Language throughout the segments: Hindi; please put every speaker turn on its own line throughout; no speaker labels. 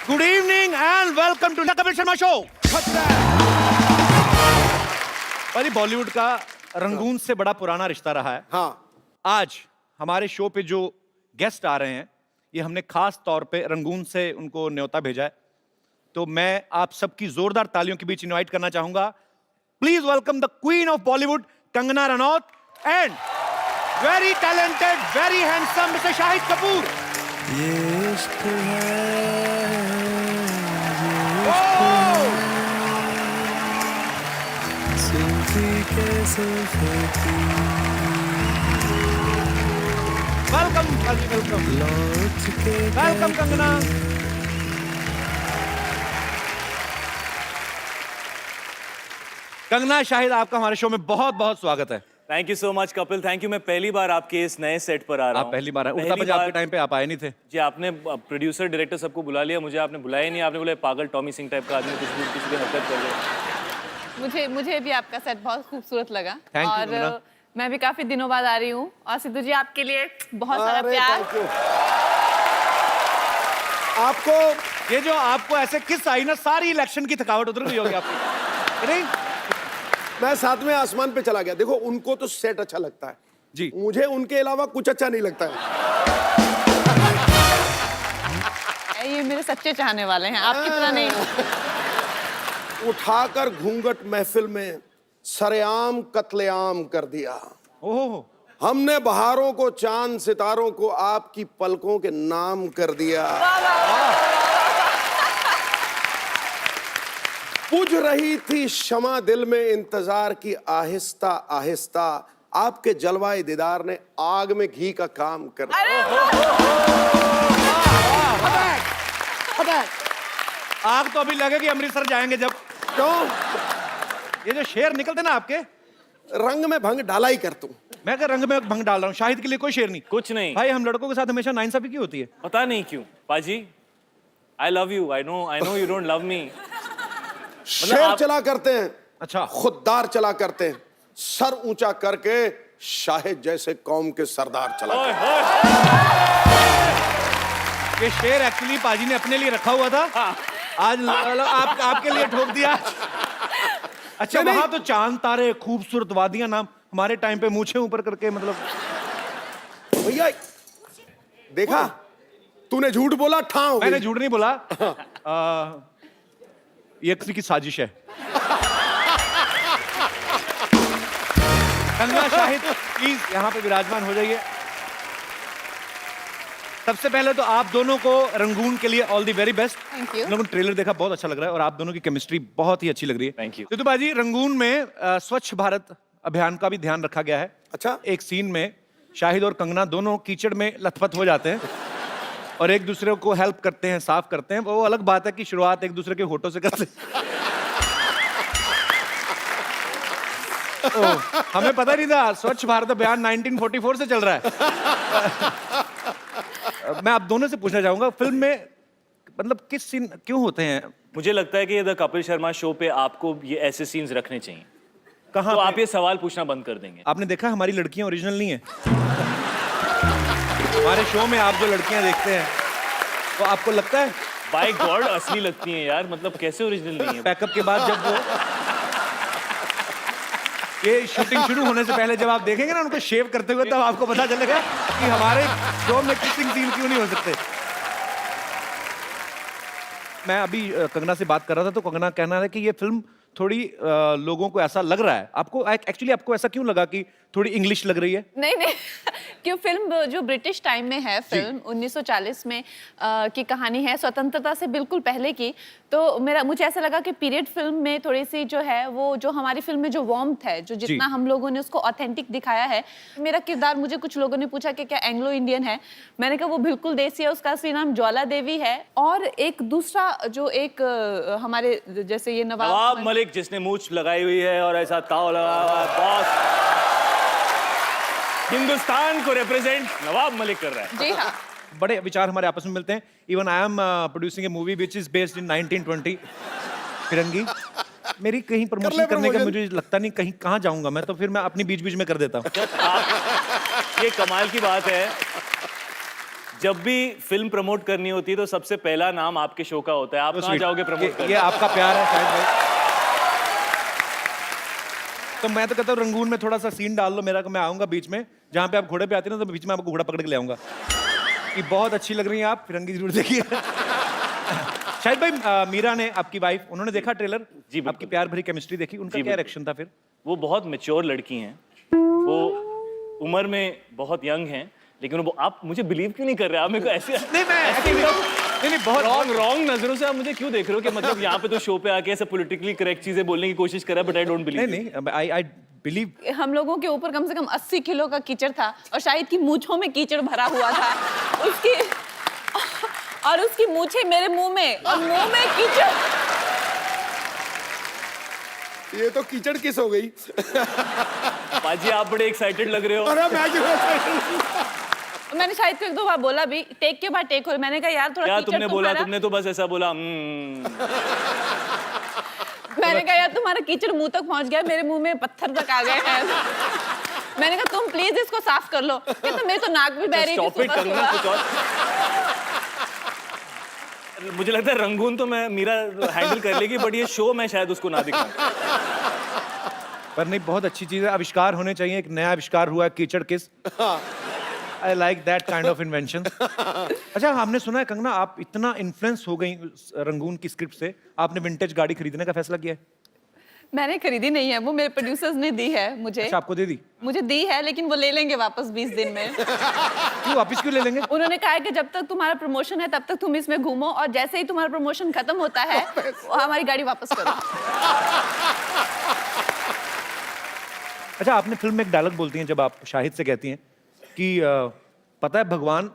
Good evening and welcome to the Kapil Sharma show. भाई बॉलीवुड का रंगून से बड़ा पुराना रिश्ता रहा है।
हाँ।
आज हमारे शो पे जो गेस्ट आ रहे हैं, ये हमने खास तौर पे रंगून से उनको न्योता भेजा है। तो मैं आप सबकी जोरदार तालियों के बीच इनवाइट करना चाहूंगा। Please welcome the queen of Bollywood Kangana Ranaut and very talented, very handsome mister Shahid Kapoor.
ये इश्क है, सुल्फी के सुल्फी
वेलकम वेलकम
लौट के
वेलकम कंगना। कंगना, शाहिद, आपका हमारे शो में बहुत बहुत स्वागत है।
Thank you so much Kapil, thank you. मैं पहली बार आपके इस नए सेट पर आ रहा हूँ।
आप पहली बार आए। उड़ता पंजाब के टाइम पे आप आए नहीं थे
जी। आपने प्रोड्यूसर डायरेक्टर सबको बुला लिया, मुझे आपने बुलाया ही नहीं। आपने बोला पागल टॉमी सिंह टाइप का आदमी कुछ भी किसी की हरकत कर दे।
मुझे भी आपका सेट बहुत खूबसूरत लगा।
Thank you,
और
मीना।
मैं भी काफी दिनों बाद आ रही हूँ और सिद्धू जी आपके लिए बहुत सारा
अरे
प्यार।
thank you। आपको
ये जो आपको ऐसे किस आई ना, सारी इलेक्शन की थकावट उतर गई होगी आपकी। नहीं
मैं साथ में आसमान पे चला गया। देखो, उनको तो सेट अच्छा लगता है
जी,
मुझे उनके अलावा कुछ अच्छा नहीं लगता है।
ये मेरे सच्चे चाहने वाले हैं, आपकी तरह नहीं।
उठाकर घूंघट महफिल में सरेआम कत्लेआम कर दिया।
ओहो,
हमने बहारों को, चांद सितारों को आपकी पलकों के नाम कर दिया। बुझ रही थी शमा दिल में इंतजार की आहिस्ता आहिस्ता, आपके जलवाए दीदार ने आग में घी का काम कर दिया।
आग तो अभी लगेगी अमृतसर जाएंगे जब।
क्यों?
ये जो शेर निकलते ना आपके,
रंग में भंग डाला ही कर तू।
मैं क्या रंग में भंग डाल रहा हूँ। शाहिद के लिए कोई शेर नहीं।
कुछ नहीं
भाई, हम लड़कों के साथ हमेशा नाइंसाफी क्यों होती है?
पता नहीं क्यों पाजी। आई love you, I know you don't love me.
शेर चला करते हैं,
अच्छा,
खुददार चला करते हैं, सर ऊंचा करके शाहिद जैसे कौम के सरदार चला करते हैं।
ये शेर एक्चुअली पाजी ने अपने लिए रखा हुआ था। आज आपके लिए ठोक दिया। अच्छा,
नहीं,
वहां तो चांद तारे, खूबसूरत वादियां, नाम हमारे टाइम पे मूछें ऊपर करके, मतलब
भैया देखा, तूने झूठ बोला, ठाव
मैंने झूठ नहीं बोला। ये किसी की साजिश है। कंगना, शाहिद, प्लीज यहाँ पे विराजमान हो जाइए। सबसे पहले तो आप दोनों को रंगून के लिए all the very best.
Thank you।
हम लोगों ने ट्रेलर देखा, बहुत अच्छा लग रहा है और आप दोनों की केमिस्ट्री बहुत ही अच्छी लग रही है।
Thank you।
सिद्धू बाजी, रंगून में स्वच्छ भारत अभियान का भी ध्यान रखा गया है।
अच्छा।
एक सीन में शाहिद और कंगना दोनों कीचड़ में लथपथ हो जाते हैं और एक दूसरे को हेल्प करते हैं, साफ करते हैं। वो अलग बात है कि शुरुआत एक दूसरे के होठों से करते हैं। हमें पता नहीं था स्वच्छ भारत अभियान 1944 से चल रहा है। मैं आप दोनों से पूछना चाहूंगा, फिल्म में मतलब किस सीन क्यों होते हैं?
मुझे लगता है कि द कपिल शर्मा शो पे आपको ये ऐसे सीन्स रखने चाहिए।
कहाँ
तो
पे?
आप ये सवाल पूछना बंद कर देंगे।
आपने देखा हमारी लड़कियां ओरिजिनल नहीं है। हमारे शो में आप जो लड़कियां देखते हैं तो आपको लगता है
बाय गॉड असली लगती हैं यार, मतलब कैसे ओरिजिनल नहीं है?
पैकअप के बाद जब वो ये शूटिंग शुरू होने से पहले जब आप देखेंगे ना उनको शेव करते हुए, तब आपको पता चलेगा कि हमारे शो में किसिंग सीन क्यों नहीं हो सकते। मैं अभी कंगना से बात कर रहा था तो कंगना कहना है कि ये फिल्म थोड़ी लोगों को ऐसा लग रहा है, आपको एक्चुअली आपको ऐसा क्यों लगा कि थोड़ी इंग्लिश लग रही है?
नहीं क्यों, फिल्म जो ब्रिटिश टाइम में है, फिल्म 1940 में की कहानी है, स्वतंत्रता से बिल्कुल पहले की। तो मुझे ऐसा लगा कि पीरियड फिल्म में थोड़ी सी जो है वो, जो हमारी फिल्म में जो वार्मथ है, जो जितना हम लोगों ने उसको ऑथेंटिक दिखाया है। मेरा किरदार, मुझे कुछ लोगों ने पूछा कि क्या एंग्लो इंडियन है, मैंने कहा वो बिल्कुल देसी है, उसका असली नाम ज्वाला देवी है। और एक दूसरा जो एक हमारे जैसे ये
नवाब मलिक जिसने मूछ लगाई हुई है और ऐसा ताव लगा हुआ है, बॉस हिंदुस्तान को रिप्रेजेंट नवाब मलिक कर रहा है।
जी हाँ,
बड़े विचार हमारे आपस में मिलते हैं। Even I am producing A movie which is based in 1920 फिरंगी। मेरी कहीं प्रमोशन करने का मुझे लगता नहीं, कहीं कहाँ जाऊंगा मैं, तो फिर मैं अपनी बीच बीच में कर देता हूँ।
ये कमाल की बात है जब भी फिल्म प्रमोट करनी होती है तो सबसे पहला नाम आपके शो का होता है। आप कहाँ जाओगे प्रमोट करने?
ये आपका प्यार है शायद भाई। तो मैं तो कहता हूँ रंगून में थोड़ा सा सीन डाल लो मेरा, मैं आऊंगा बीच में, जहाँ पे आप घोड़े पे आते हैं ना, तो बीच में आपको घोड़ा पकड़ के ले आऊंगा कि बहुत अच्छी लग रही हैं आप, फिरंगी जरूर देखिए। शायद भाई मीरा ने, आपकी वाइफ, उन्होंने देखा ट्रेलर?
जी, बिल्कुल।
आपकी प्यार भरी केमिस्ट्री देखी, उनका क्या रिएक्शन था फिर?
वो बहुत मैच्योर लड़की हैं, वो उम्र में बहुत यंग हैं, लेकिन वो आप मुझे बिलीव क्यों नहीं कर रहे? आप मेरे को ऐसे
नहीं मैं नहीं बहुत
रॉन्ग नजरों से आप मुझे क्यों देख रहे हो कि मतलब यहाँ पे तो शो पे आके ऐसे पॉलिटिकली करेक्ट चीजें बोलने की कोशिश कर रहा है, बट आई डोंट बिलीव।
नहीं आई बिलीव।
हम लोगों के ऊपर कम से कम 80 किलो का कीचड़ था और शाहिद की मूंछों में कीचड़ भरा हुआ था। उसकी मूंछें मेरे मुंह में और मुंह में कीचड़।
ये तो कीचड़ किस हो गई।
पाजी आप बड़े एक्साइटेड लग रहे हो।
अरे मैं क्यों excited?
मैंने शाहिद को एक दो बार बोला भी, टेक के बाद टेक हो, मैंने कहा यार थोड़ा
क्या
कीचड़
तुमने बोला?
तुम्हारा-
तुमने तो बस ऐसा बोला
मैंने कहा यार तुम्हारा कीचड़ मुंह तक पहुंच गया, मेरे मुंह में पत्थर तक आ गए हैं। मैंने कहा तुम प्लीज इसको साफ कर लो। कहता मेरी तो नाक भी बह रही थी
स्टॉप इट
सुबह
करना
सुबह।
कुछ और। मुझे लगता है रंगून तो मैं मीरा हैंडल कर लेगी, बट ये शो मैं शायद उसको ना दिखाऊं।
पर नहीं, बहुत अच्छी चीज है, आविष्कार होने चाहिए। एक नया आविष्कार हुआ है कीचड़ किस। I like that kind of invention. अच्छा, हमने सुना है कंगना आप इतना इन्फ्लुएंस हो गई रंगून की स्क्रिप्ट से, आपने विंटेज गाड़ी खरीदने का फैसला किया है?
मैंने खरीदी नहीं है, वो मेरे प्रोड्यूसर्स ने दी है मुझे।
अच्छा, आपको दे दी?
मुझे दी है, लेकिन वो ले लेंगे वापस 20 दिन में।
क्यों वापस क्यों ले लेंगे?
उन्होंने कहा है कि जब तक तुम्हारा प्रमोशन है तब तक तुम इसमें घूमो, और जैसे ही तुम्हारा प्रमोशन खत्म होता है हमारी गाड़ी वापस करो।
अच्छा, आपने फिल्म में एक डायलॉग बोलती हैं जब आप शाहिद से कहती हैं कि पता है भगवान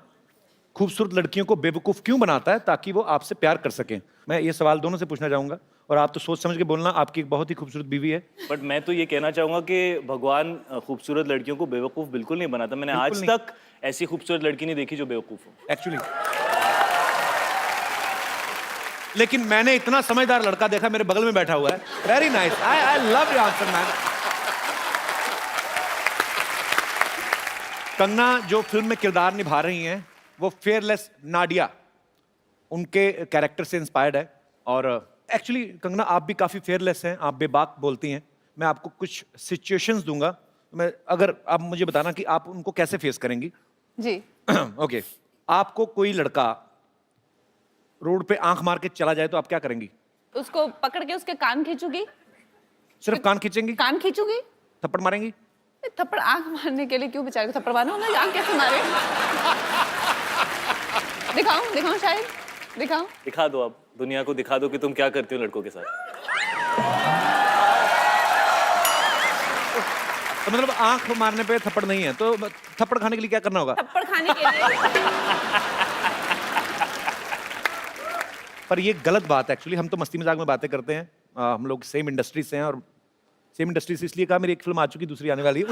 खूबसूरत लड़कियों को बेवकूफ क्यों बनाता है? ताकि वो आपसे प्यार कर सकें। मैं ये सवाल दोनों से पूछना चाहूंगा, और आप तो सोच समझ के बोलना, आपकी एक बहुत ही खूबसूरत बीवी है।
बट मैं तो ये कहना चाहूंगा कि भगवान खूबसूरत लड़कियों को बेवकूफ बिल्कुल नहीं बनाता। मैंने आज
बिल्कुल
तक ऐसी खूबसूरत लड़की नहीं देखी जो बेवकूफ हो।
एक्चुअली लेकिन मैंने इतना समझदार लड़का देखा, मेरे बगल में बैठा हुआ है। Very nice, I love your answer man. Kangana जो फिल्म में किरदार निभा रही हैं वो फेयरलेस नाडिया, उनके कैरेक्टर से इंस्पायर्ड है। और एक्चुअली कंगना आप भी काफी फेयरलेस हैं, आप बेबाक बोलती हैं। मैं आपको कुछ सिचुएशंस दूंगा, मैं अगर आप मुझे बताना कि आप उनको कैसे फेस करेंगी।
जी।
ओके, आपको कोई लड़का रोड पे आंख मार के चला जाए तो आप क्या करेंगी?
उसको पकड़ के उसके कान खींचूंगी।
सिर्फ कान खींचेंगी?
कान खींचूंगी।
थप्पड़ मारेंगी?
थप्पड़ आंख मारने के लिए क्यों बेचारे को थप्पड़ मारना होगा? आंख कैसे मारे? दिखाऊं शायद, दिखाऊं।
दिखा दो, आप दुनिया को दिखा दो कि तुम क्या करते हो लड़कों के साथ।
तो मतलब आंख मारने पे थप्पड़ नहीं है, तो थप्पड़ खाने के लिए क्या करना होगा?
थप्पड़ खाने के लिए।
पर ये गलत बात है एक्चुअली। हम तो मस्ती मजाक में बातें करते हैं, हम लोग सेम इंडस्ट्री से हैं, और सेम इंडस्ट्री से इसलिए कहा, मेरी एक फिल्म आ चुकी, दूसरी आने वाली है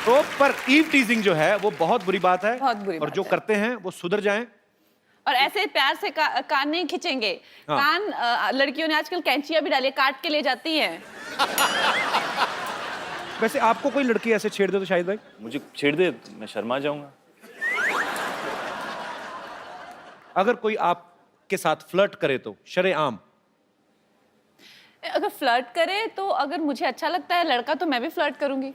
तो पर ईव टीजिंग जो है वो बहुत बुरी बात है,
बहुत बुरी
और
बात
जो
है।
करते हैं वो सुधर जाएं।
और ऐसे प्यार से कान नहीं खींचेंगे।
हाँ।
कान लड़कियों ने आजकल कैंचियां भी डाली, काट के ले जाती हैं।
वैसे आपको कोई लड़की ऐसे छेड़ दे तो शाहिद भाई?
मुझे छेड़ दे मैं शर्मा जाऊंगा।
अगर कोई आपके साथ फ्लर्ट करे तो शरेआम?
अगर फ्लर्ट करे तो, अगर मुझे अच्छा लगता है लड़का तो मैं भी फ्लर्ट करूंगी।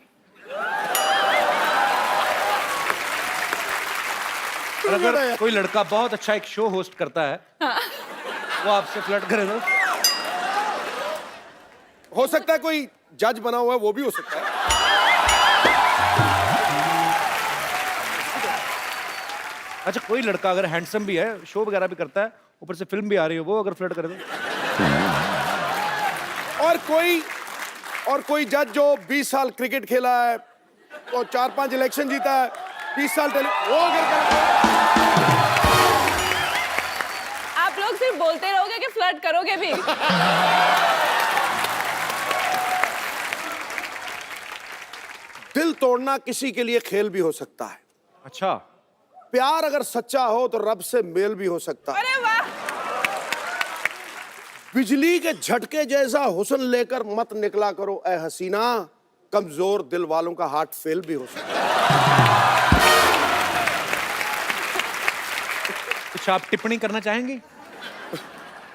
और अगर कोई लड़का बहुत अच्छा एक शो होस्ट करता है, वो आपसे फ्लर्ट करे तो?
हो सकता है कोई जज बना हुआ है, वो भी हो सकता है।
अच्छा, कोई लड़का अगर हैंडसम भी है, शो वगैरह भी करता है, ऊपर से फिल्म भी आ रही है, वो अगर फ्लर्ट करे तो?
और कोई जज जो 20 साल क्रिकेट खेला है और 4-5 इलेक्शन जीता है, 20 साल वो अगर
आप लोग सिर्फ बोलते रहोगे कि फ्लर्ट करोगे भी?
दिल तोड़ना किसी के लिए खेल भी हो सकता है।
अच्छा,
प्यार अगर सच्चा हो तो रब से मेल भी हो सकता है।
अरे वाह।
बिजली के झटके जैसा हुस्न लेकर मत निकला करो ए हसीना, कमजोर दिल वालों का हार्ट फेल भी हो सकता है।
कुछ आप टिप्पणी करना चाहेंगी?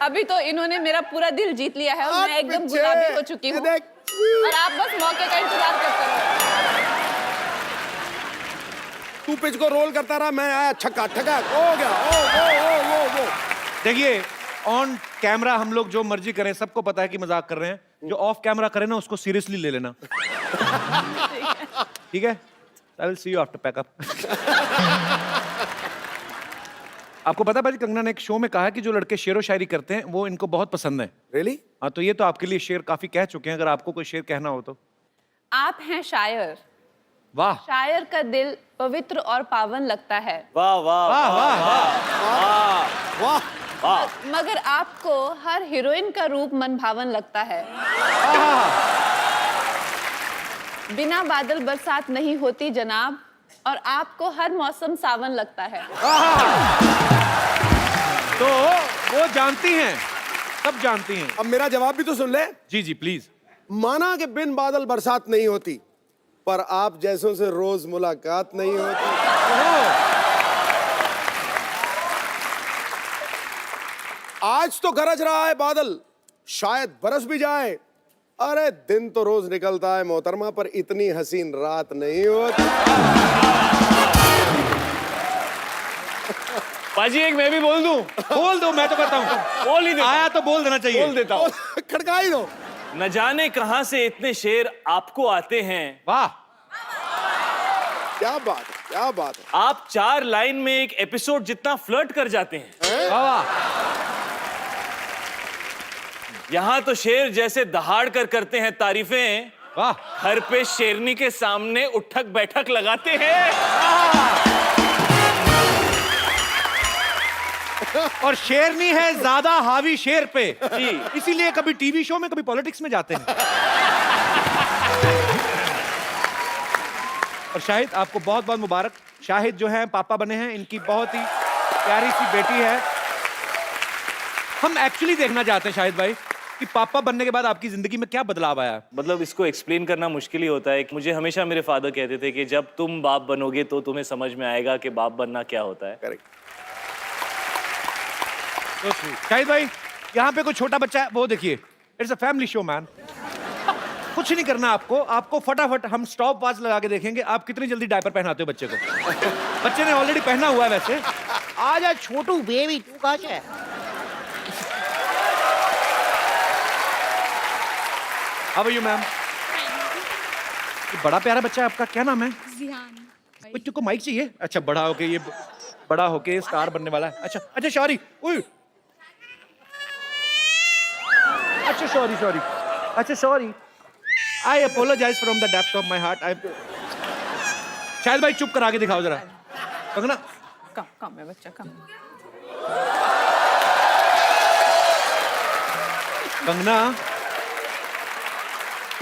अभी तो इन्होंने मेरा पूरा दिल जीत लिया है और
हाथ
मैं एकदम
पीछे,
गुलाबी हो चुकी हूँ।
ये देख।
और आप बस मौके का इंतजार करते रहो।
तू पिच को रोल करता रहा, मैं आया छक्का ठका हो गया। ओ।
देखिए, ऑन कैमरा हम लोग जो मर्जी करें, सबको पता है कि मजाक कर रहे हैं। जो ऑफ कैमरा करे ना, उसको सीरियसली ले लेना। ठीक है? I will see you after packup. आपको पता है भाई, कंगना ने एक शो में कहा कि जो लड़के शेरो शायरी करते हैं वो इनको बहुत पसंद है।
रियली?
हाँ, तो ये तो आपके लिए शेर काफी कह चुके हैं, अगर आपको कोई शेर कहना हो तो।
आप हैं शायर,
वाह
शायर का दिल पवित्र और पावन लगता है,
वाह वाह
वाह वाह
वाह।
वाह।
मगर आपको हर हीरोइन का रूप मनभावन लगता है। बिना बादल बरसात नहीं होती जनाब, और आपको हर मौसम सावन लगता है।
तो वो जानती हैं, सब जानती हैं।
अब मेरा जवाब भी तो सुन ले।
जी जी प्लीज।
माना कि बिन बादल बरसात नहीं होती, पर आप जैसों से रोज मुलाकात नहीं होती। आज तो गरज रहा है बादल, शायद बरस भी जाए। अरे दिन तो रोज निकलता है मोहतरमा, पर इतनी हसीन रात नहीं होती।
पाजी एक मैं भी बोल दूं?
बोल दो, मैं तो कहता हूँ
बोल ही देता
आया तो बोल देना चाहिए।
बोल देता हूँ।
खड़का ही दो।
न जाने कहां से इतने शेर आपको आते हैं।
वाह
क्या बात है, क्या बात है।
आप 4 लाइन में एक एपिसोड जितना फ्लर्ट कर जाते हैं।
वाह वाह।
यहाँ तो शेर जैसे दहाड़ कर करते हैं तारीफें,
वाह।
हर पे शेरनी के सामने उठक बैठक लगाते हैं।
और शेरनी है ज्यादा हावी शेर पे,
जी।
इसीलिए कभी टीवी शो में, कभी पॉलिटिक्स में जाते हैं। और शाहिद, आपको बहुत बहुत मुबारक। शाहिद जो है पापा बने हैं, इनकी बहुत ही प्यारी सी बेटी है। हम एक्चुअली देखना चाहते हैं शाहिद भाई कि पापा बनने के बाद आपकी जिंदगी में क्या बदलाव आया।
मतलब इसको एक्सप्लेन करना मुश्किल ही होता है। मुझे हमेशा मेरे फादर कहते थे कि जब तुम बाप बनोगे तो तुम्हें समझ में आएगा कि बाप बनना क्या होता है।
करेक्ट।
शाहिद भाई, यहाँ पे कोई छोटा बच्चा है, वो देखिए, it's a family show man. कुछ नहीं करना आपको, आपको फटाफट हम स्टॉप वॉच लगा के देखेंगे आप कितनी जल्दी डायपर पहनाते हो बच्चे को। बच्चे ने ऑलरेडी पहना हुआ है वैसे। आजा छोटू बेबी, तू कहाँ से है? How are you ma'am? बड़ा प्यारा बच्चा है आपका, क्या नाम है?
जिहान।
बच्चों को माइक चाहिए? अच्छा, बड़ा होके ये बड़ा होके स्टार बनने वाला है। अच्छा अच्छा, सॉरी। अच्छा सॉरी सॉरी, अच्छा sorry, I apologize from the depth of my heart. I शायद भाई चुप कर आगे दिखाओ जरा। कंगना,
कम है बच्चा, कम।
कंगना,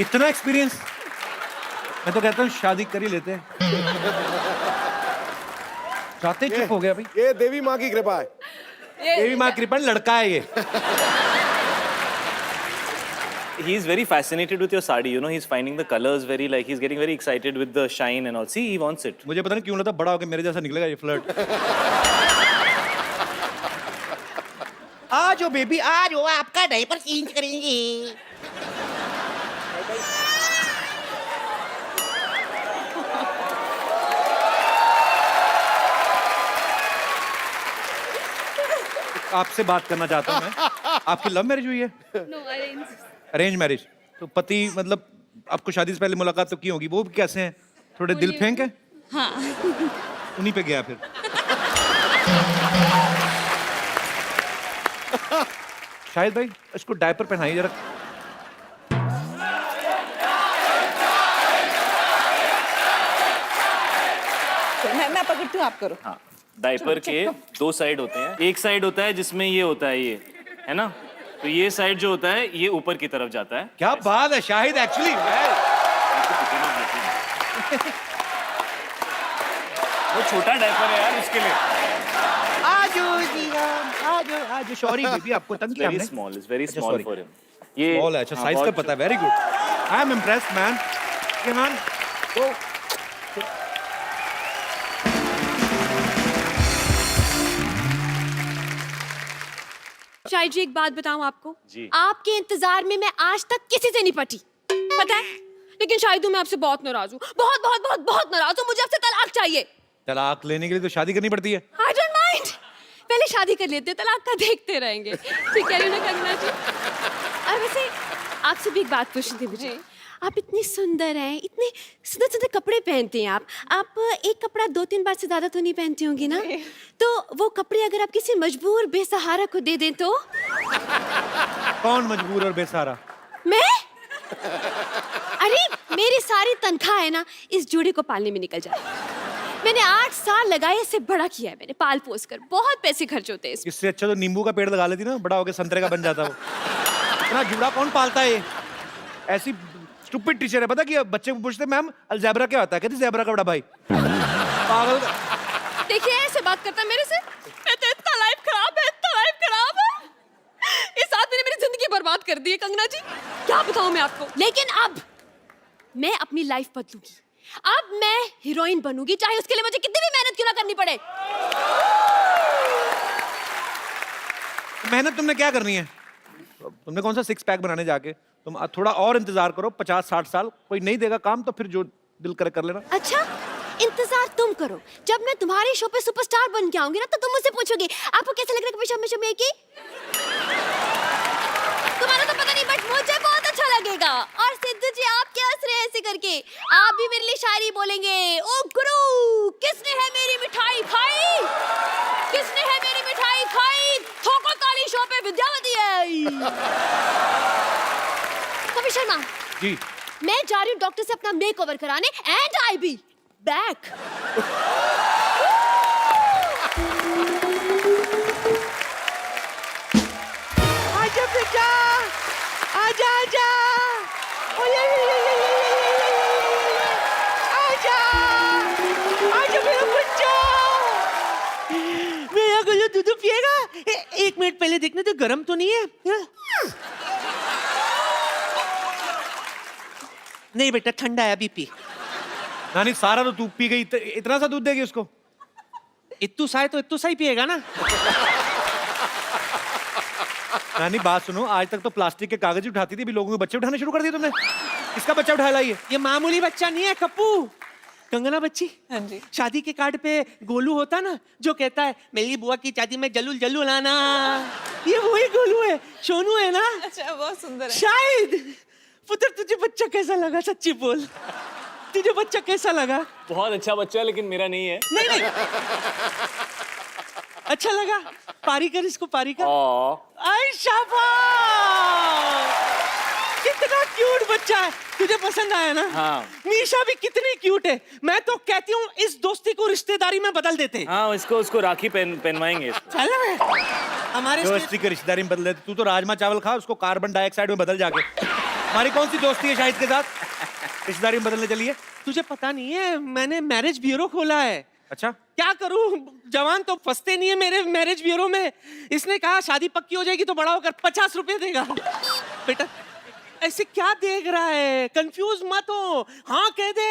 इतना एक्सपीरियंस, मैं तो कहता हूँ शादी कर ही लेते हैं। चाहते चुप हो गया भाई।
ये देवी माँ की कृपा है।
देवी माँ कृपा, लड़का है ये।
He is very fascinated with your sari. You know, he's finding the colors very like he's getting very excited with the shine and all. See, he wants it.
मुझे पता नहीं क्यों लगता बड़ा होकर मेरे जैसा निकलेगा ये फ्लर्ट।
आ जाओ बेबी, आ जाओ, आपका डायपर चेंज करेंगे।
आपसे बात करना चाहता हूँ मैं। आपकी लव मैरिज हुई है?
No, arrange.
Arrange marriage? तो पति मतलब आपको शादी से पहले मुलाकात तो की होगी, वो कैसे हैं? थोड़े दिल फेंक है?
हाँ।
उन्हीं पे गया फिर। शाहिद भाई, इसको डायपर पहनाइए जरा।
मैं पकड़ती हूँ, आप करो।
हाँ, डायपर के 2 साइड होते हैं। एक साइड होता है जिसमें ये होता है, ये है ना, तो ये साइड जो होता है ये ऊपर की तरफ जाता है।
क्या बात है शाहिद, एक्चुअली
वो छोटा डायपर है यार, उसके लिए।
आजो जीवन, आजो आजो। सॉरी बेबी, आपको तंग किया
वेरी
हमने?
स्मॉल, इज वेरी
अच्छा,
स्मॉल
sorry.
For him. ये
स्मॉल है, अच्छा,
हाँ,
साइज का
बहुत
पता है। Very good, I am impressed man. Man तो
शायद जी एक बात बताऊं आपको
जी।
आपके इंतजार में मैं आज तक किसी से नहीं पटी पता है लेकिन शायद मैं आपसे बहुत नाराज हूँ बहुत बहुत बहुत बहुत नाराज हूँ मुझे आपसे तलाक चाहिए
तलाक लेने के लिए तो शादी करनी पड़ती है।
आई डोंट माइंड पहले शादी कर लेते हैं तलाक का देखते रहेंगे ठीक कह रही हूँ ना कंगना जी और वैसे आपसे भी एक बात पूछनी थी मुझे आप इतनी सुंदर हैं इतने सुंदर सुंदर कपड़े पहनते हैं आप एक कपड़ा 2-3 बार से ज्यादा तो नहीं पहनती होंगी ना तो वो कपड़े अगर आप किसी मजबूर बेसहारा को दे दें तो
कौन मजबूर और बेसहारा?
मैं अरे मेरी सारी तनख्वाह है ना इस जोड़ी को पालने में निकल जाए मैंने 8 साल लगाए इसे बड़ा किया है मैंने पाल पोस कर बहुत पैसे खर्च होते हैं इसमें
इससे अच्छा तो नींबू का पेड़ लगा लेती ना, बड़ा होकर संतरे का बन जाता वो। इतना जुड़ा कौन पालता है ये? ऐसी स्टूपिड टीचर है। पता कि बच्चे को पूछते मैम अलजेब्रा क्या होता है, कहती ज़ेब्रा का बड़ा भाई। पागल।
देखिए ऐसे बात करता है मेरे से मैं तो इतना लाइफ खराब है इतना लाइफ खराब है इस आदमी ने मेरी जिंदगी बर्बाद कर दी है कंगना जी क्या बताऊं मैं आपको लेकिन अब मैं अपनी लाइफ बदलूंगी अब मैं हीरोइन बनूंगी चाहे उसके लिए मुझे कितनी भी मेहनत क्यों ना करनी पड़े
मेहनत तुमने क्या करनी है? तुमने कौन सा 6 पैक बनाने जाके? तुम थोड़ा और इंतजार करो 50-60 साल, कोई नहीं देगा काम तो फिर जो दिल करे कर लेना।
अच्छा इंतजार तुम करो जब मैं तुम्हारे शो पे सुपरस्टार बन के आऊंगी ना तो तुम मुझसे पूछोगे आपको कैसा लग रहा है शो में की तुम्हारा तो पता नहीं बट मुझे बहुत अच्छा लगेगा और सिद्धू जी आप क्या हंस रहे हैं ऐसे करके आप भी मेरे लिए शायरी बोलेंगे ओ गुरु किसने है मेरी मिठाई खाई किसने है मेरी मिठाई खाई थोको ताली शो पे विद्यावती है कवि शर्मा
जी
मैं जा रही हूँ डॉक्टर से अपना मेकओवर कराने एंड आई बी बैक
आजा बेटा आजा आजा ओले आजा आजा मेरा बच्चा मेरा गुल्लू दूध पिएगा 1 मिनट पहले देखने तो गर्म तो नहीं है नहीं बेटा ठंडा है अभी पी
नानी सारा तो तू पी गई, इतना सा दूध देगी उसको?
इत्तू सा है तो इत्तू सा ही पिएगा ना
नानी बात सुनो, आज तक तो प्लास्टिक के कागज उठाती थी, अभी लोगों के बच्चे उठाने शुरू कर दिए तुमने। किसका बच्चा उठा लाई है?
ये मामूली बच्चा नहीं है कप्पू कंगना बच्ची
हाँ जी
शादी के कार्ड पे गोलू होता ना जो कहता है मेरी बुआ की शादी में जल्लू जल्लू लाना ये वही गोलू है सोनू है ना
अच्छा बहुत सुंदर है
शायद पुत्र तुझे बच्चा कैसा लगा सच्ची बोल तुझे बच्चा कैसा लगा
बहुत अच्छा बच्चा है लेकिन मेरा नहीं है।
नहीं नहीं अच्छा लगा पारी कर इसको पारी कर आई शाबाश कितना क्यूट बच्चा है तुझे पसंद आया ना
हाँ।
मीशा भी कितनी क्यूट है मैं तो कहती हूँ इस दोस्ती को रिश्तेदारी में बदल देते हैं
हाँ उसको राखी पहनवाएंगे इसको।
चल ना हमारे
दोस्ती की रिश्तेदारी में बदल देती, तू तो राजमा चावल खा, उसको कार्बन डाइऑक्साइड में बदल जाके। हमारी कौन सी दोस्ती है शाहिद के साथ रिश्तेदारी में बदलने चली है?
तुझे पता नहीं है मैंने मैरिज ब्यूरो खोला है
अच्छा
क्या करूं जवान तो फंसते नहीं है मेरे मैरिज ब्यूरो में इसने कहा शादी पक्की हो जाएगी तो बड़ा होकर 50 रुपए देगा बेटा ऐसे क्या देख रहा है कंफ्यूज मत हो हाँ कह दे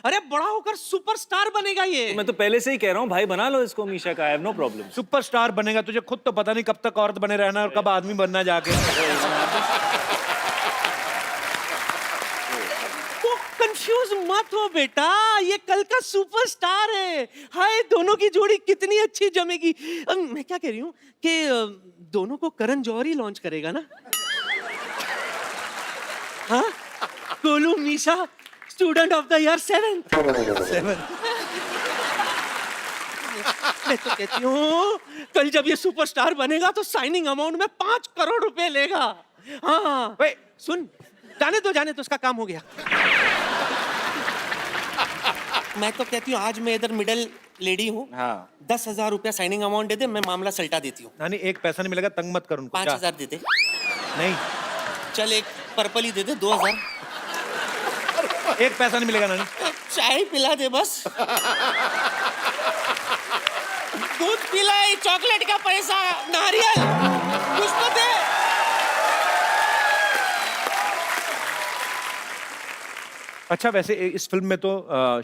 अरे बड़ा होकर सुपरस्टार बनेगा ये
मैं तो पहले से ही कह रहा हूँ भाई बना लो इसको मीशा का, I have no problem.
Superstar बनेगा, तुझे खुद तो पता नहीं कब तक औरत बने रहना और कब आदमी बनना जाके।
तो कंफ्यूज मत हो बेटा ये कल का सुपरस्टार है हाय दोनों की जोड़ी कितनी अच्छी जमेगी मैं क्या कह रही हूँ कि दोनों को करण जौहर ही लॉन्च करेगा ना हाँ Golu Misha student of the year 7th मैं तो कहती हूँ कल जब ये सुपरस्टार बनेगा तो साइनिंग अमाउंट में 5 करोड़ रुपए लेगा हाँ सुन जाने तो उसका काम हो गया मैं तो कहती हूँ आज मैं इधर मिडिल लेडी हूँ
हाँ
10,000 रुपया साइनिंग अमाउंट दे दे मैं मामला सल्टा देती हूँ
नानी एक पैसा नहीं मिलेगा, तंग मत कर उनको।
5,000 दे दे
नहीं
चल एक पर्पल ही दे दे 2,000
एक पैसा नहीं मिलेगा नानी।
चाय पिला दे बस दूध पिलाई चॉकलेट का पैसा नारियल कुछ तो दे
अच्छा वैसे इस फिल्म में तो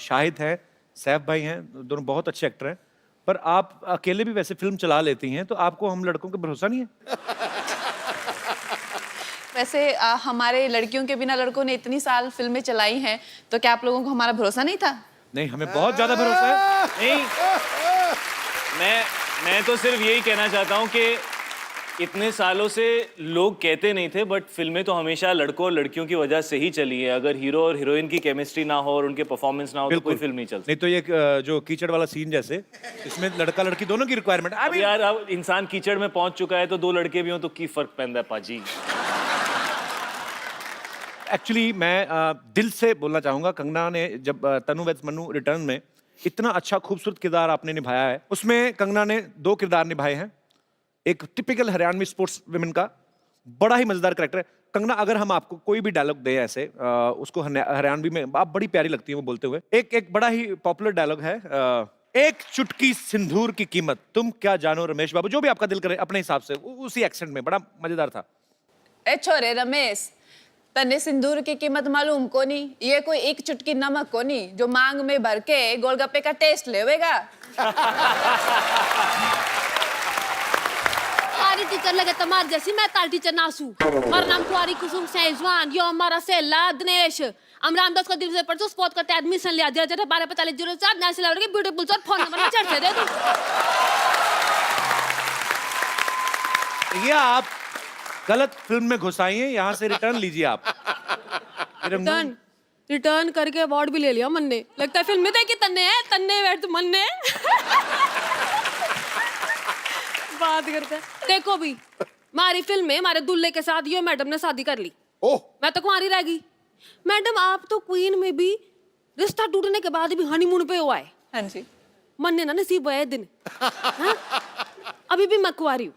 शाहिद है, सैफ भाई हैं, दोनों बहुत अच्छे एक्टर हैं, पर आप अकेले भी वैसे फिल्म चला लेती हैं तो आपको हम लड़कों पे भरोसा नहीं है?
वैसे हमारे लड़कियों के बिना लड़कों ने इतनी साल फिल्में चलाई हैं, तो क्या आप लोगों को हमारा भरोसा नहीं था?
नहीं, हमें बहुत ज्यादा भरोसा है।
नहीं, मैं तो सिर्फ यही कहना चाहता हूँ कि इतने सालों से लोग कहते नहीं थे, बट फिल्में तो हमेशा लड़कों और लड़कियों की वजह से ही चली है। अगर हीरो और हीरोइन की केमिस्ट्री ना हो और उनके परफॉर्मेंस ना हो तो कोई फिल्म नहीं चलती।
नहीं तो ये जो कीचड़ वाला सीन जैसे, इसमें लड़का लड़की दोनों की रिक्वायरमेंट।
अब यार, अब इंसान कीचड़ में पहुंच चुका है तो दो लड़के भी हों तो की फर्क पैंदा है पाजी।
एक्चुअली मैं दिल से बोलना चाहूंगा, कंगना ने जब तनु वेड्स मन्नू रिटर्न में इतना अच्छा खूबसूरत किरदार आपने निभाया है, उसमें कंगना ने 2 किरदार निभाए हैं। एक टिपिकल हरियाणवी स्पोर्ट्स विमेन का बड़ा ही मजेदार कैरेक्टर है। कंगना, अगर हम आपको कोई भी डायलॉग दे ऐसे, उसको हरियाणवी में आप बड़ी प्यारी लगती है वो बोलते हुए। एक बड़ा ही पॉपुलर डायलॉग है, एक चुटकी सिंदूर की कीमत तुम क्या जानो रमेश बाबू, जो भी आपका दिल करे अपने हिसाब से, उसी एक्सेंट में, बड़ा मजेदार था।
ए छोरे रमेश, तन्ने सिंदूर की कीमत मालूम कोनी? ये कोई एक चुटकी नमक कोनी जो मांग में भर के गोलगप्पे का टेस्ट लेवेगा।
तुम्हारी टीचर लगे तुम्हारी जैसी, मैं तार टीचर नासू। मेरा नाम कुआरी कुसुम सेजवान, यो हमारा सेला दिनेश। हम रामदास का दिल से परसों स्पॉट करते एडमिशन लिया 124504 नेशनल लेवल के ब्यूटीफुल सर फोन नंबर में चढ़ते दे तू।
ये आप गलत फिल्म में घुसाई हैं, यहाँ से रिटर्न लीजिए आप।
रिटर्न करके अवार्ड भी ले लिया मन ने। लगता है फिल्म में देखी तन्ने है, तन्ने बैठ मन ने। बात करते हैं। देखो भी, हमारी फिल्म में हमारे दुल्हे के साथ यो मैडम ने शादी कर ली।
ओह,
मैं तो कुंवारी रह गई। मैडम, आप तो क्वीन में भी रिश्ता टूटने के बाद भी हनीमून पे हुआ है।
हाँ जी।
मन ने ना नसीब हुआ है दिन। हाँ? अभी भी मैं कुंवारी हूँ,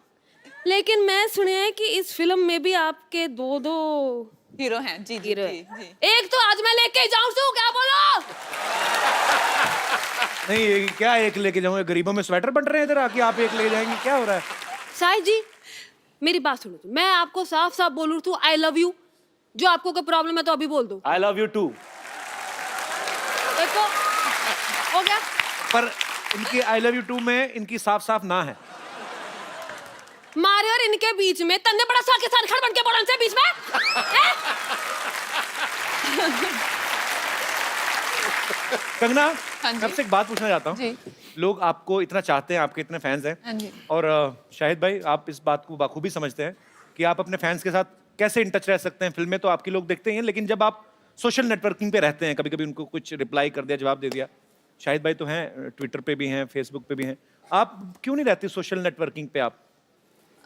लेकिन मैं सुने हैं कि इस फिल्म में भी आपके 2
हीरो हैं। जी जी,
हीरो
जी,
हैं।
जी।
एक तो आज मैं लेके जाऊं सू, क्या बोलो?
नहीं, ये क्या एक लेके जाऊंगा? गरीबों में स्वेटर बन रहे हैं इधर आके, आप एक ले जाएंगे? क्या हो रहा है?
साहिब जी, मेरी बात सुनो। मैं आपको साफ साफ बोलूं तो आई लव यू। जो आपको कोई प्रॉब्लम है तो अभी बोल दो।
I love you too.
देखो, हो गया।
पर इनकी आई लव यू टू में इनकी साफ साफ ना है।
मारे और इनके बीच में तन्ने बड़ा सा के साथ खड़ बन के बोलन से बीच में हैं?
कंगना,
हाँ जी।
मैं आपसे एक बात पूछना चाहता हूँ।
जी।
लोग आपको इतना चाहते हैं, आपके इतने फैंस हैं,
हाँ जी।
और शाहिद भाई, आप इस बात को बखूबी समझते हैं कि आप अपने फैंस के साथ कैसे इन टच रह सकते हैं। फिल्में तो आपकी लोग देखते ही हैं, लेकिन जब आप सोशल नेटवर्किंग पे रहते हैं, कभी कभी उनको कुछ रिप्लाई कर दिया, जवाब दे दिया। शाहिद भाई तो हैं, ट्विटर पे भी हैं, फेसबुक पे भी हैं, आप क्यों नहीं रहती सोशल नेटवर्किंग पे? आप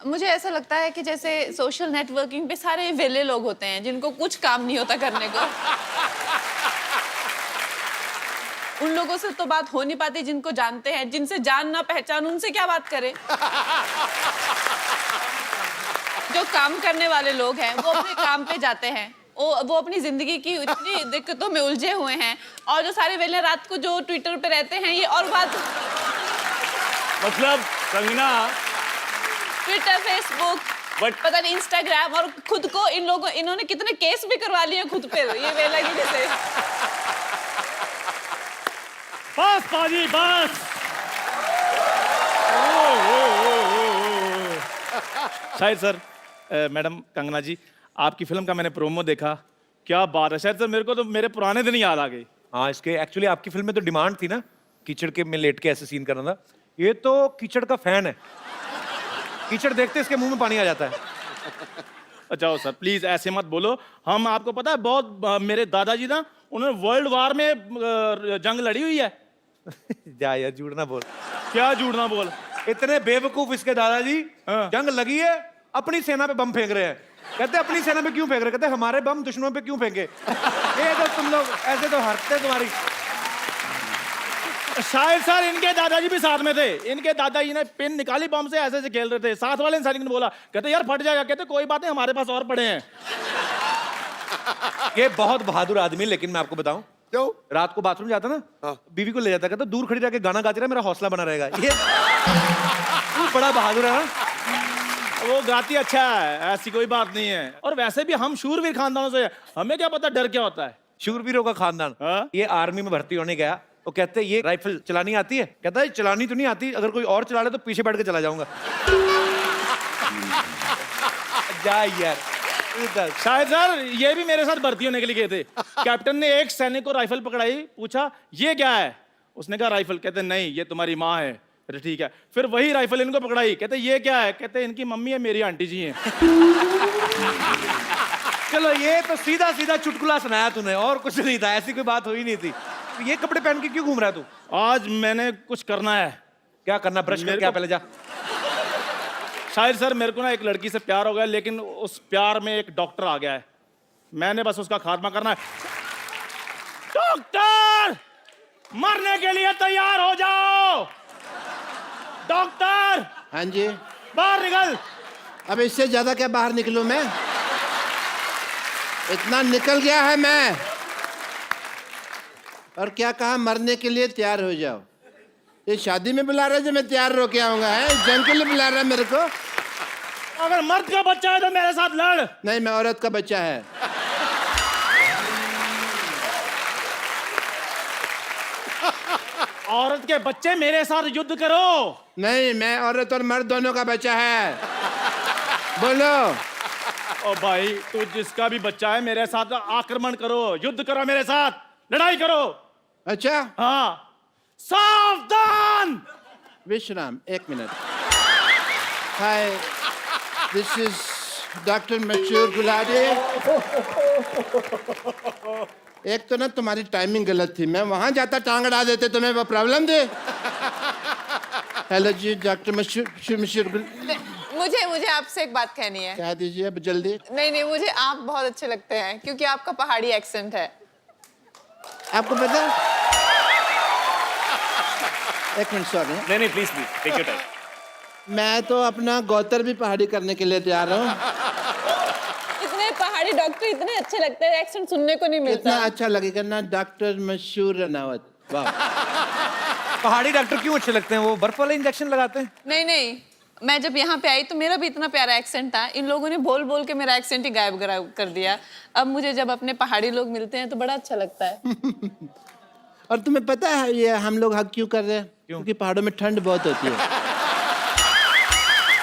मुझे ऐसा लगता है कि जैसे सोशल नेटवर्किंग पे सारे वेले लोग होते हैं जिनको कुछ काम नहीं होता करने को। उन लोगों से तो बात हो नहीं पाती जिनको जानते हैं। जिनसे जान ना पहचान, उनसे क्या बात करें? जो काम करने वाले लोग हैं वो अपने काम पे जाते हैं, वो अपनी जिंदगी की इतनी दिक्कतों में उलझे हुए हैं, और जो सारे वेले रात को जो ट्विटर पे रहते हैं, ये और बात।
मतलब कंगना,
ट्विटर, फेसबुक, पता नहीं इंस्टाग्राम, और खुद को इन्होंने कितने केस भी करवा लिए खुद पे ये वेलागिरी से।
बस पाजी बस।
शाहिद सर, मैडम कंगना जी, आपकी फिल्म का मैंने प्रोमो देखा, क्या बात है। शाहिद सर, मेरे को तो मेरे पुराने दिन याद आ गए।
हाँ, इसके एक्चुअली आपकी फिल्म में तो डिमांड थी ना, कीचड़ के में लेट के ऐसे सीन करना था। ये तो कीचड़ का फैन है, कीचड़ देखते इसके मुंह में पानी आ जाता है।
अच्छा सर, प्लीज ऐसे मत बोलो। हम, आपको पता है, बहुत मेरे दादाजी ना, उन्होंने वर्ल्ड वार में जंग लड़ी हुई है।
जा यार, झूठ ना बोल।
क्या झूठ ना बोल?
इतने बेवकूफ इसके दादाजी,
हाँ।
जंग लगी है, अपनी सेना पे बम फेंक रहे हैं। कहते अपनी सेना पे क्यों फेंक रहे? कहते हमारे बम दुश्मनों पे क्यों फेंके? ये तो तुम लोग ऐसे तो हरते तुम्हारी।
शायद सर, इनके दादाजी भी साथ में थे। इनके दादाजी ने पिन निकाली, बम से ऐसे ऐसे खेल रहे थे। साथ वाले इंसान ने बोला, कहते यार फट जाएगा। कहते कोई बात नहीं, हमारे पास और पड़े हैं।
ये बहुत बहादुर आदमी, लेकिन मैं आपको बताऊं,
क्यों?
रात को बाथरूम जाता ना, बीवी को ले जाता, कहता दूर खड़ी जाके गाना गाती रहा, मेरा हौसला बना रहेगा। ये बड़ा बहादुर है ना।
वो गाती अच्छा है, ऐसी कोई बात नहीं है। और वैसे भी हम शूरवीर खानदानों से, हमें क्या पता डर क्या होता है।
शूरवीरों का खानदान।
हाँ?
ये आर्मी में भर्ती होने गया, वो कहते ये राइफल चलानी आती है? कहता है चलानी तो नहीं आती, अगर कोई और चला ले तो पीछे बैठ के चला जाऊंगा। जा यार,
शायद सर ये भी मेरे साथ भर्ती होने के लिए गए थे। कैप्टन ने एक सैनिक को राइफल पकड़ाई, पूछा ये क्या है, उसने कहा राइफल। कहते नहीं ये तुम्हारी माँ है। अरे ठीक है। फिर वही राइफल इनको पकड़ाई, कहते ये क्या है, कहते इनकी मम्मी है, मेरी आंटी जी हैं।
चलो ये तो सीधा सीधा चुटकुला सुनाया तूने, और कुछ नहीं था, ऐसी कोई बात हुई नहीं थी। ये कपड़े पहन के क्यों घूम रहा है तू?
आज मैंने कुछ करना है।
क्या करना? ब्रश कर क्या पहले जा।
शायद सर मेरे को ना एक लड़की से प्यार हो गया, लेकिन उस प्यार में एक डॉक्टर आ गया है। मैंने बस उसका खात्मा करना है। डॉक्टर, मरने के लिए तैयार हो जाओ। डॉक्टर,
हाँ जी।
बाहर निकल।
अब इससे ज्यादा क्या बाहर निकलूं मैं? इतना निकल गया है मैं। और क्या कहा? मरने के लिए तैयार हो जाओ। ये शादी में बुला रहा है जो मैं तैयार होके आऊंगा? है जंग के लिए बुला रहा है मेरे को?
अगर मर्द का बच्चा है तो मेरे साथ लड़।
नहीं, मैं औरत का बच्चा है।
औरत के बच्चे मेरे साथ युद्ध करो।
नहीं, मैं औरत और मर्द दोनों का बच्चा है। बोलो।
ओ भाई, तू जिसका भी बच्चा है मेरे साथ आक्रमण करो, युद्ध करो, मेरे साथ लड़ाई करो।
अच्छा,
हाँ, सावधान।
विश्राम, 1 minute. Hi, this is doctor Mashoor Gulati. एक तो ना तुम्हारी टाइमिंग गलत थी, मैं वहां जाता टांग अड़ा देते, तुम्हें वो प्रॉब्लम दे। हेलो जी, डॉक्टर मशहूर।
मुझे आपसे एक बात कहनी है।
कह दीजिए अब जल्दी।
नहीं, मुझे आप बहुत अच्छे लगते हैं क्योंकि आपका पहाड़ी एक्सेंट है।
आपको पता? 1 मिनट, सॉरी।
नहीं प्लीज टेक योर टाइम।
मैं तो अपना गौतर भी पहाड़ी करने के लिए तैयार हूँ।
इतने पहाड़ी डॉक्टर इतने अच्छे लगते हैं, एक्सेंट सुनने को नहीं मिलता।
इतना अच्छा लगेगा ना, डॉक्टर मशहूर रनावत। वाह।
पहाड़ी डॉक्टर क्यों अच्छे लगते हैं? वो बर्फ वाले इंजेक्शन लगाते हैं।
नहीं, मैं जब यहाँ पे आई तो मेरा भी इतना प्यारा एक्सेंट था, इन लोगों ने बोल बोल के मेरा एक्सेंट ही गायब कर दिया। अब मुझे जब अपने पहाड़ी लोग मिलते हैं तो बड़ा अच्छा लगता है।
और तुम्हें पता है ये हम लोग हक क्यों कर रहे हैं? क्योंकि पहाड़ों में ठंड बहुत होती है।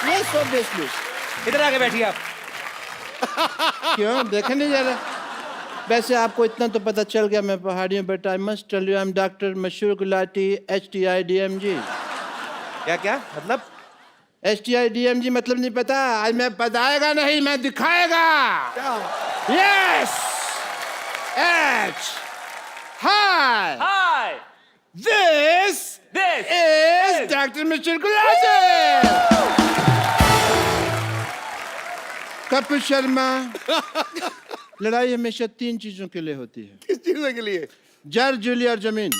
ये सो बेस्टली।
इधर आके बैठिए आप।
क्यों देखे नहीं जा रहा? वैसे आपको इतना तो पता चल गया मैं पहाड़ी हूँ, but I must tell you I am doctor Mashoor Gulati HTIDMG।
क्या मतलब?
HTIDMG मतलब नहीं पता? आज मैं बताएगा नहीं, मैं दिखाएगा। Yes, H, hi, this is doctor Mashoor Gulati. Kapil Sharma. लड़ाई हमेशा 3 चीजों के लिए होती है।
किस चीज के लिए?
जर, जूली और जमीन।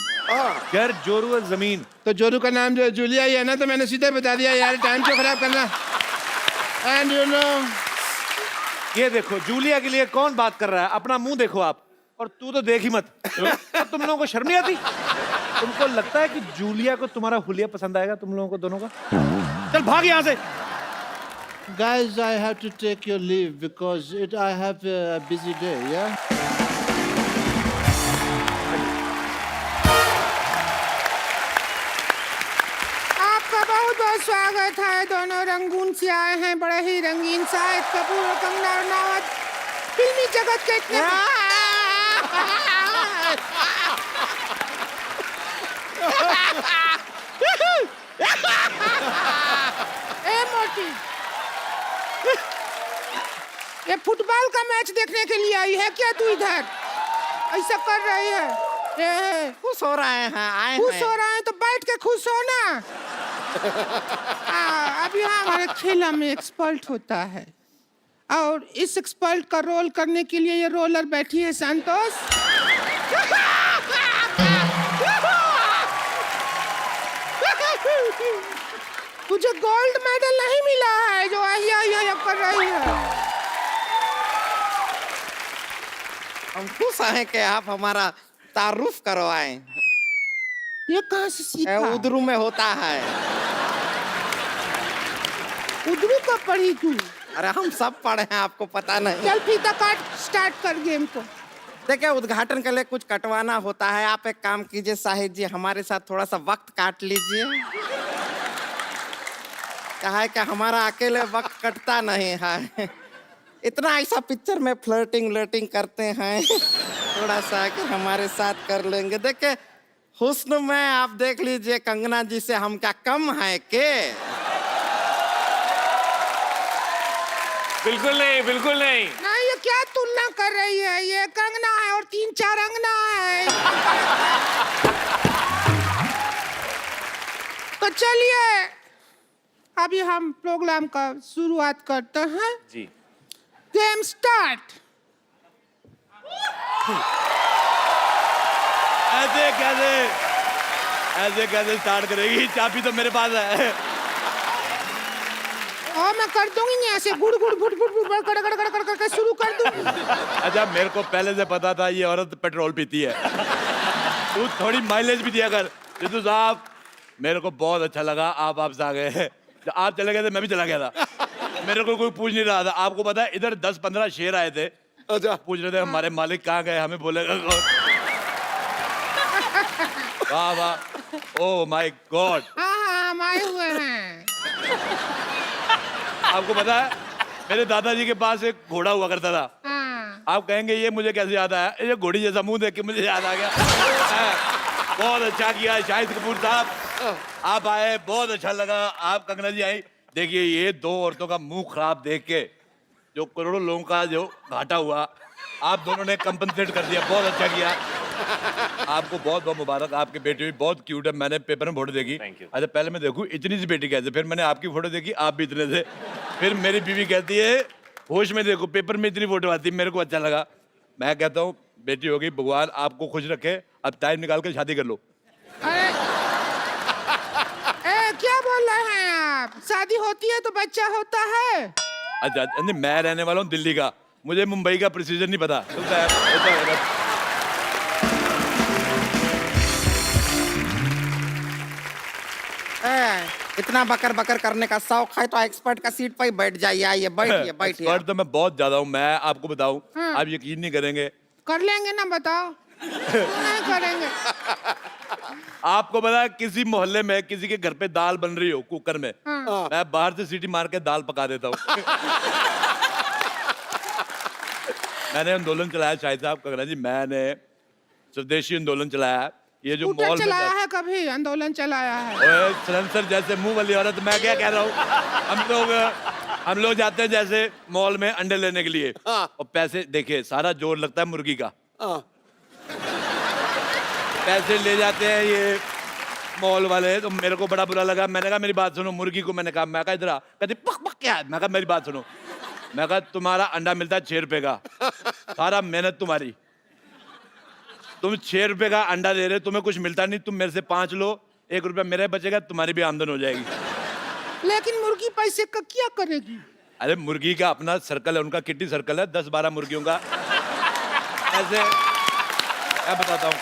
जर, जोरू और जमीन।
तो जोरू का नाम जो है जूलिया ही है ना, तो मैंने सीधे बता दिया यार, टाइम क्यों खराब करना। एंड यू नो,
ये देखो जूलिया के लिए कौन बात कर रहा है? अपना मुंह देखो आप, और तू तो देख ही मत। अब तुम लोगों को शर्म नहीं आती? तुमको लगता है कि जूलिया को तुम्हारा हुलिया पसंद आएगा? तुम लोगों को दोनों का? चल भाग यहाँ से।
guys, I have to take your leave because I have a busy day, yeah?
आपका बहुत बहुत स्वागत है। दोनों रंगून से आए हैं, बड़े ही रंगीन। शाहिद कपूर और कंगना रनावत फिल्मी जगत के इतने ए मोटी, ये फुटबॉल का मैच देखने के लिए आई है क्या तू इधर? ऐसा कर रही है?
खुश हो रहे हैं, आए
खुश हो रहे हैं तो बैठ के खुश हो ना। अब यहाँ हमारे खेला में एक्सपर्ट होता है, और इस एक्सपर्ट का रोल करने के लिए ये रोलर बैठी है संतोष। तुझे गोल्ड मेडल नहीं मिला है जो आहिया कर रही है।
हम खुश हैं कि आप हमारा तारुफ करवाएं।
ये कहाँ से सीखा?
उधरू में होता है।
उधरू कब पढ़ी तू?
अरे हम सब पढ़े हैं, आपको पता नहीं।
चल फीता काट, स्टार्ट कर गेम को।
देखिए, उद्घाटन के लिए कुछ कटवाना होता है। आप एक काम कीजिए शाहिद जी, हमारे साथ थोड़ा सा वक्त काट लीजिए। कहा है कि हमारा अकेले वक्त कटता नहीं है,
इतना ऐसा पिक्चर में फ्लर्टिंग करते हैं थोड़ा सा अगर हमारे साथ कर लेंगे। देखे हुस्न में आप देख लीजिए कंगना जी से हम क्या कम है के?
बिल्कुल नहीं, बिल्कुल नहीं।
नहीं, ये क्या तुलना कर रही है? ये कंगना है और 3-4 अंगना है। तो चलिए अभी हम प्रोग्राम का शुरुआत करते हैं।
जी।
Game start.
ऐसे कैसे स्टार्ट करेगी? चाबी तो मेरे पास है।
और मैं कर दूंगी नहीं, ऐसे गुड़ गुड़ फुट फुट फुट कर कर कर कर करके शुरू कर दूंगी।
अच्छा, मेरे को पहले से पता था ये औरत पेट्रोल पीती है। तू थोड़ी माइलेज भी दिया कर। सिद्धू साहब, मेरे को बहुत अच्छा लगा आप आपसे आ गए। जब आप चले गए थे मैं भी चला गया था। मेरे को कोई पूछ नहीं रहा था। आपको पता है इधर 10-15 शेर आए थे।
अच्छा,
पूछ रहे थे हमारे मालिक कहाँ गए, हमें बोलेगा कौन? वाह वाह, ओह माय गॉड।
हाँ हम आए हुए हैं।
आपको पता है मेरे दादाजी के पास एक घोड़ा हुआ करता था।
हाँ।
आप कहेंगे ये मुझे कैसे याद आया? ये घोड़ी जैसा मुंह देख के मुझे याद आ गया। बहुत अच्छा किया शाहिद कपूर साहब, आप आए, बहुत अच्छा लगा। आप कंगना जी आई। देखिए ये दो औरतों का मुंह खराब देख के जो करोड़ों लोगों का जो घाटा हुआ, आप दोनों ने कंपनसेट कर दिया। बहुत अच्छा किया। आपको बहुत बहुत मुबारक। आपकी बेटी भी बहुत क्यूट है। मैंने पेपर में फोटो देखी।
Thank you.
अच्छा, पहले मैं देखूं इतनी सी बेटी कैसे, फिर मैंने आपकी फोटो देखी, आप भी इतने थे। फिर मेरी बीवी कहती है होश में देखो, पेपर में इतनी फोटो आती है। मेरे को अच्छा लगा। मैं कहता हूँ बेटी होगी, भगवान आपको खुश रखे। अब टाइम निकाल के शादी कर लो।
अरे क्या बोल रहे हैं आप? शादी होती है तो बच्चा होता है।
अच्छा नहीं, मैं रहने वाला हूँ दिल्ली का, मुझे मुंबई का प्रोसीजर नहीं पता। होता है।
इतना बकर बकर करने का शौक है तो एक्सपर्ट का सीट पर ही बैठ जाइए। आइए बैठिए बैठिए।
एक्सपर्ट तो मैं बहुत ज्यादा हूँ। मैं आपको बताऊँ, आप यकीन नहीं करेंगे।
कर लेंगे ना, बताओ। क्यों नहीं करेंगे?
आपको पता है किसी मोहल्ले में किसी के घर पे दाल बन रही हो कुकर में, मैं बाहर से सीटी मार के दाल पका देता हूँ। मैंने आंदोलन चलाया शाहिद साहब, कंगना जी, मैंने स्वदेशी आंदोलन चलाया। ये जो
स्कूटर
मॉल
चलाया है, कभी आंदोलन चलाया है?
ओए सलेंसर जैसे मुंह वाली औरत, मैं क्या कह रहा हूँ। हम लोग जाते हैं जैसे मॉल में अंडे लेने के लिए, और पैसे देखिए सारा जोर लगता है मुर्गी का। पैसे ले जाते हैं ये मॉल वाले, तो मेरे को बड़ा बुरा लगा। मैंने कहा मेरी बात सुनो, मुर्गी को मैंने कहा, मैं कहा इधर आ। कहती पक पक क्या है? मैं कहा मेरी बात सुनो। मैं कहा तुम्हारा अंडा मिलता है 6 रुपए का, सारा मेहनत तुम्हारी, तुम 6 रुपए का अंडा दे रहे, तुम्हें कुछ मिलता नहीं। तुम मेरे से 5 लो, 1 रुपया मेरे बचेगा, तुम्हारी भी आमदन हो जाएगी।
लेकिन मुर्गी पैसे का क्या करेगी?
अरे मुर्गी का अपना सर्कल है, उनका किट्टी सर्कल है 10-12 मुर्गियों का। ऐसे मैं बताता हूँ,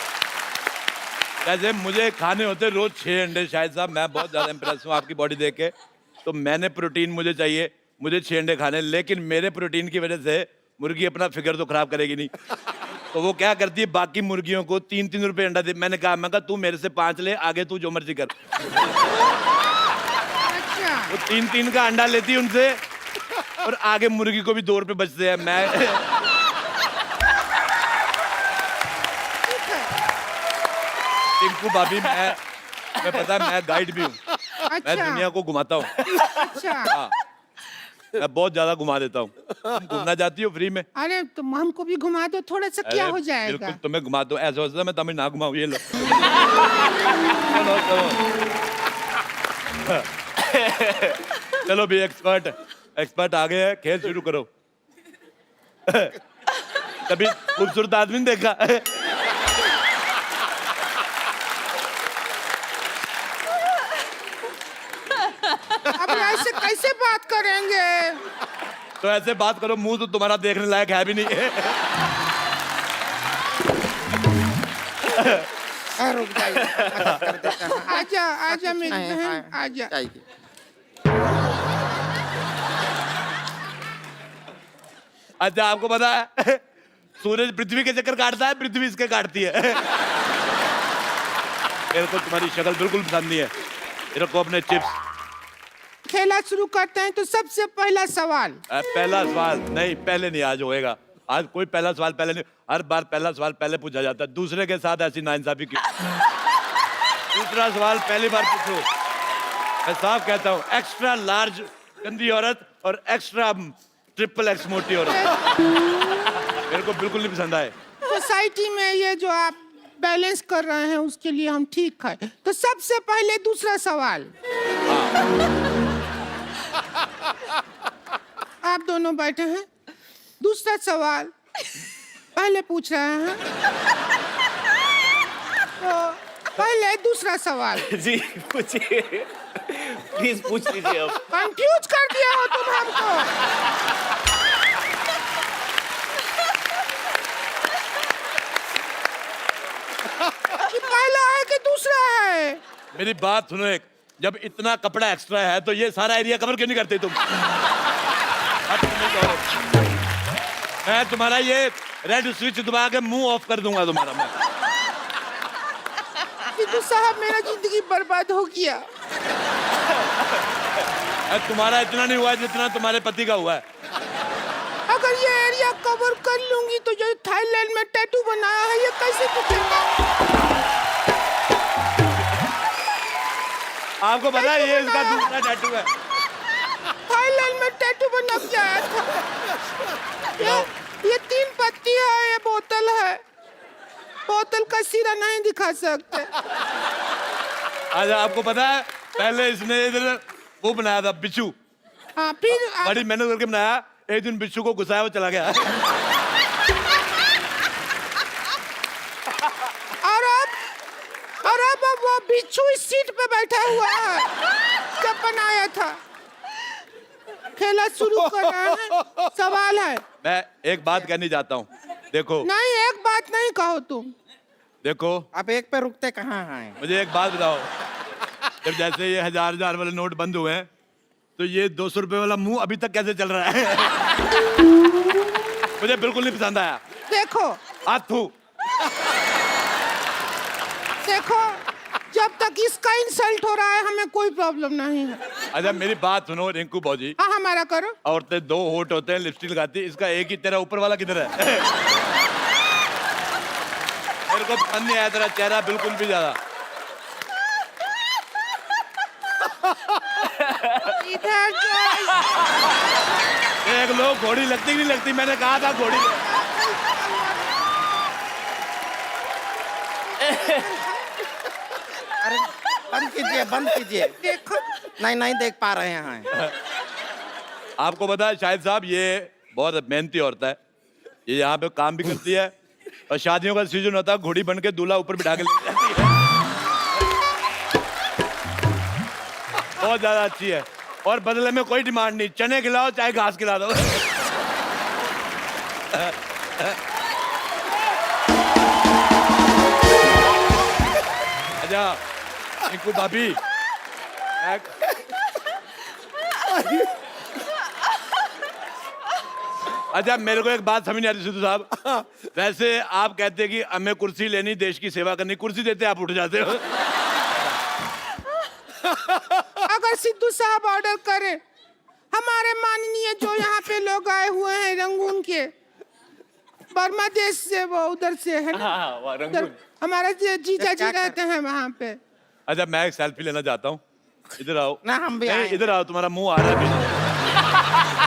जैसे मुझे खाने होते रोज 6 अंडे। शायद साहब मैं बहुत ज्यादा इंप्रेस हूँ आपकी बॉडी देख के, तो मैंने प्रोटीन मुझे चाहिए, मुझे 6 अंडे खाने। लेकिन मेरे प्रोटीन की वजह से मुर्गी अपना फिगर तो खराब करेगी नहीं, तो वो क्या करती है बाकी मुर्गियों को 3-3 रुपए अंडा दे। मैंने कहा तू मेरे से 5 ले, आगे तू जो मर्जी कर।
अच्छा।
वो 3-3 का अंडा लेती है उनसे, और आगे मुर्गी को भी 2 रुपए बचते हैं। मैं टिंकू भाभी, मैं पता है मैं गाइड भी हूँ। मैं
अच्छा।
दुनिया को घुमाता हूँ।
अच्छा।
हाँ, मैं बहुत ज्यादा घुमा देता हूँ। तुम घूमना चाहती हो फ्री में?
अरे तुम हमको भी घुमा दो, थोड़ा सा क्या
अरे,
हो जाएगा?
बिल्कुल तुम्हें घुमा दो। ऐसा होता है मैं तुम्हें ना घुमाऊँ, ये लो। चलो चलो भी एक्सपर्ट आ गए हैं, खेल शुरू करो। कभी खूबसूरत आदमी नहीं देखा?
अब ऐसे कैसे बात करेंगे?
तो ऐसे बात करो, मुंह तो तुम्हारा देखने लायक है भी नहीं है।
रुक जाइए, मदद कर देते हैं।
आजा आजा मेरी बहन, आजा।
जाइए।
अच्छा आपको पता है सूरज पृथ्वी के चक्कर काटता है, पृथ्वी इसके काटती है। मेरे को तुम्हारी शक्ल बिल्कुल पसंद नहीं है। मेरे को अपने चिप्स
खेला शुरू करते हैं तो सबसे पहला सवाल।
पहला सवाल नहीं, पहले नहीं, आज होएगा। आज कोई पहला सवाल पहले नहीं, हर बार पहला सवाल पहले पूछा जाता है। दूसरे के साथ ऐसी नाइंसाफी क्यों? दूसरा सवाल पहली बार पूछो। मैं साफ कहता हूँ, एक्स्ट्रा लार्ज गंदी औरत और एक्स्ट्रा ट्रिपल एक्स मोटी औरत मेरे को बिल्कुल नहीं पसंद आए।
सोसाइटी में ये जो आप बैलेंस कर रहे हैं उसके लिए हम ठीक है। तो सबसे पहले दूसरा सवाल। आप दोनों बैठे हैं, दूसरा सवाल पहले पूछ रहे हैं, तो पहले दूसरा सवाल।
जी पूछिए, प्लीज पूछ लीजिए अब।
कंफ्यूज कर दिया हो तुम हमको। कि पहला है कि दूसरा है?
मेरी बात सुनो एक, जब इतना कपड़ा एक्स्ट्रा है तो ये सारा एरिया कवर क्यों नहीं करते तुम? मैं तुम्हारा ये रेड स्विच दबा के मुंह ऑफ कर दूंगा तुम्हारा मैं।
सिद्धू साहब मेरा जिंदगी बर्बाद हो गया।
तुम्हारा इतना नहीं हुआ जितना तुम्हारे पति का हुआ है।
अगर ये एरिया कवर कर लूंगी तो जो थाईलैंड में टैटू बनाया है ये कैसे दिखेगा?
आपको पता है ये इसका दूसरा टैटू है।
थाईलैंड में टैटू बना के आया था। ये 3 पत्ती है, ये बोतल है। बोतल का सिरा नहीं दिखा सकते।
अच्छा आपको पता है पहले इसने इधर वो बनाया था बिच्छू।
हाँ फिर
बड़ी मेहनत करके बनाया, एक दिन बिच्छू को घुसाया वो चला गया।
और अब वो बिच्छू इस सीट पे बैठा हुआ है जब बनाया था। खेला शुरू कर रहे हैं, सवाल है।
मैं एक बात कहनी चाहता हूँ, देखो।
नहीं एक बात नहीं कहो तुम।
देखो
आप एक पे रुकते कहाँ हैं?
मुझे एक बात बताओ, जब जैसे ये 1000 वाले नोट बंद हुए हैं तो ये 200 रुपए वाला मुंह अभी तक कैसे चल रहा है? मुझे बिल्कुल नहीं पसंद आया।
देखो
हाथू
देखो, जब तक इसका इंसल्ट हो रहा है हमें कोई प्रॉब्लम नहीं है।
अच्छा मेरी बात सुनो रिंकू भौजी।
हाँ हमारा करो।
औरतें 2 होठ होते हैं, लिपस्टिक लगाती है, इसका एक ही, तेरा ऊपर वाला किधर है? मेरे को पसंद नहीं आया तेरा चेहरा बिल्कुल भी ज्यादा।
इधर
एक लोग घोड़ी लगती कि नहीं लगती, मैंने कहा था घोड़ी।
अरे बंद कीजिए, बंद कीजिए।
देखो
नहीं देख पा रहे हैं।
आपको पता है शाहिद साहब ये बहुत मेहनती औरत है, ये यहाँ पे काम भी करती है और शादियों का सीजन होता है घोड़ी बन के दूल्हा ऊपर बिठा के ले जाती है। बहुत ज्यादा अच्छी है और बदले में कोई डिमांड नहीं, चने खिलाओ चाहे घास खिला दो। अच्छा रिंकू भाभी, अच्छा मेरे को एक बात समझ नहीं आती सिद्धू साहब, वैसे आप कहते हैं कि हमें कुर्सी लेनी, देश की सेवा करनी, कुर्सी देते आप उठ जाते हो।
अगर सिद्धू साहब ऑर्डर करे, हमारे माननीय जो यहाँ पे लोग आए हुए हैं रंगून के, बर्मा देश से, वो उधर से है ना, उधर हमारा जीजा जी रहते हैं वहाँ पे।
अच्छा मैं एक सेल्फी लेना चाहता हूँ, इधर आओ।
ना हम भी
नहीं,
आए।
इधर आओ, तुम्हारा मुंह आ रहा है।